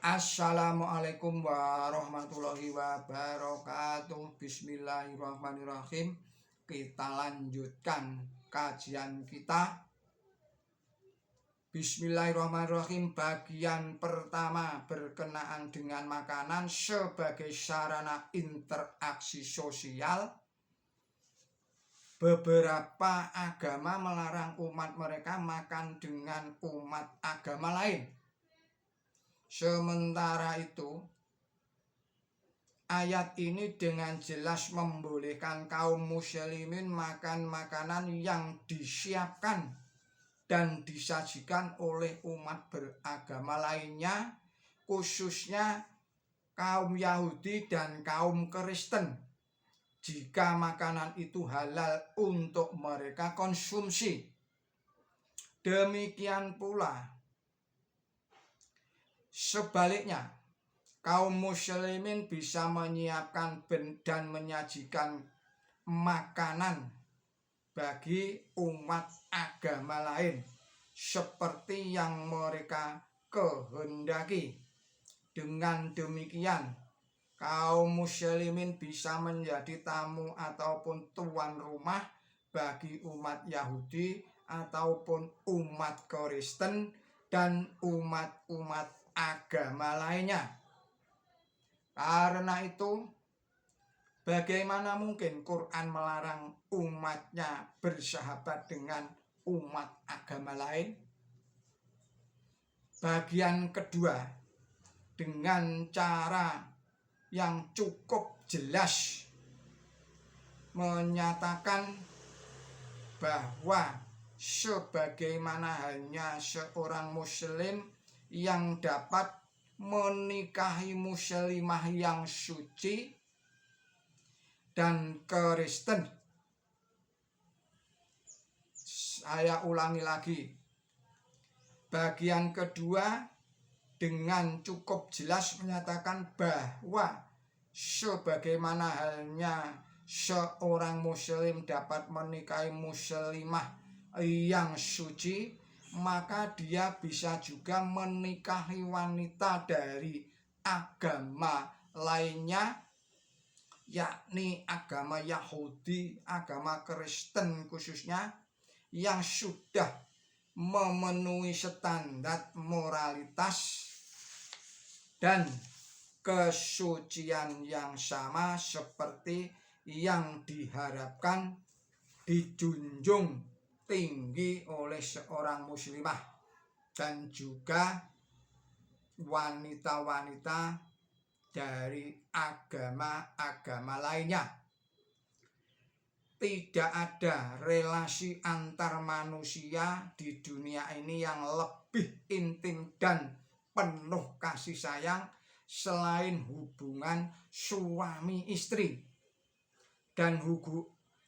Assalamualaikum warahmatullahi wabarakatuh. Bismillahirrahmanirrahim. Kita lanjutkan kajian kita. Bismillahirrahmanirrahim. Bagian pertama berkenaan dengan makanan sebagai sarana interaksi sosial. Beberapa agama melarang umat mereka makan dengan umat agama lain. Sementara itu, ayat ini dengan jelas membolehkan kaum muslimin makan makanan yang disiapkan dan disajikan oleh umat beragama lainnya, khususnya kaum Yahudi dan kaum Kristen, jika makanan itu halal untuk mereka konsumsi. Demikian pula sebaliknya, kaum muslimin bisa menyiapkan dan menyajikan makanan bagi umat agama lain seperti yang mereka kehendaki. Dengan demikian, kaum muslimin bisa menjadi tamu ataupun tuan rumah bagi umat Yahudi ataupun umat Kristen dan umat-umat agama lainnya. Karena itu, bagaimana mungkin Quran melarang umatnya bersahabat dengan umat agama lain? Bagian kedua, dengan cara yang cukup jelas menyatakan bahwa sebagaimana hanya seorang muslim yang dapat menikahi muslimah yang suci dan Kristen. Saya ulangi lagi. Bagian kedua dengan cukup jelas menyatakan bahwa sebagaimana halnya seorang muslim dapat menikahi muslimah yang suci, maka dia bisa juga menikahi wanita dari agama lainnya, yakni agama Yahudi, agama Kristen khususnya, yang sudah memenuhi standar moralitas dan kesucian yang sama seperti yang diharapkan dijunjung tinggi oleh seorang muslimah dan juga wanita-wanita dari agama-agama lainnya. Tidak ada relasi antar manusia di dunia ini yang lebih intim dan penuh kasih sayang selain hubungan suami istri.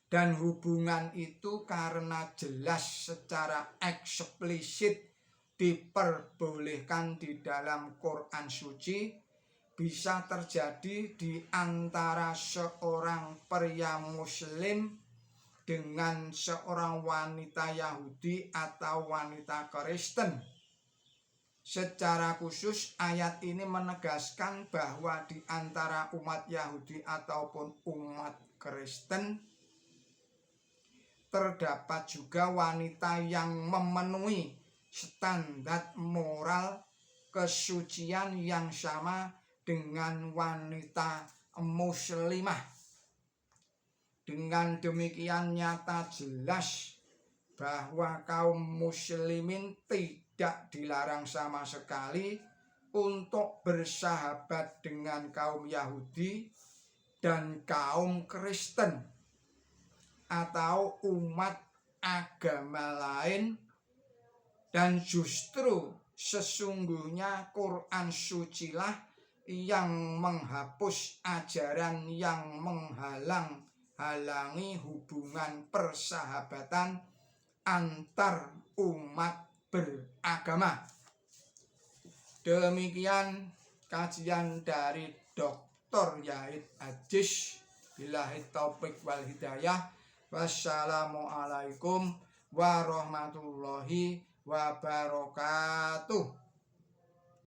Dan hubungan itu karena jelas secara eksplisit diperbolehkan di dalam Quran suci, bisa terjadi di antara seorang pria muslim dengan seorang wanita Yahudi atau wanita Kristen. Secara khusus ayat ini menegaskan bahwa di antara umat Yahudi ataupun umat Kristen terdapat juga wanita yang memenuhi standar moral kesucian yang sama dengan wanita muslimah. Dengan demikian nyata jelas bahwa kaum muslimin tidak dilarang sama sekali untuk bersahabat dengan kaum Yahudi dan kaum Kristen atau umat agama lain, dan justru sesungguhnya Quran sucilah yang menghapus ajaran yang menghalang-halangi hubungan persahabatan antar umat beragama. Demikian kajian dari Dr. Yahid Aziz. Billahi taufik wal hidayah. Wassalamualaikum warahmatullahi wabarakatuh.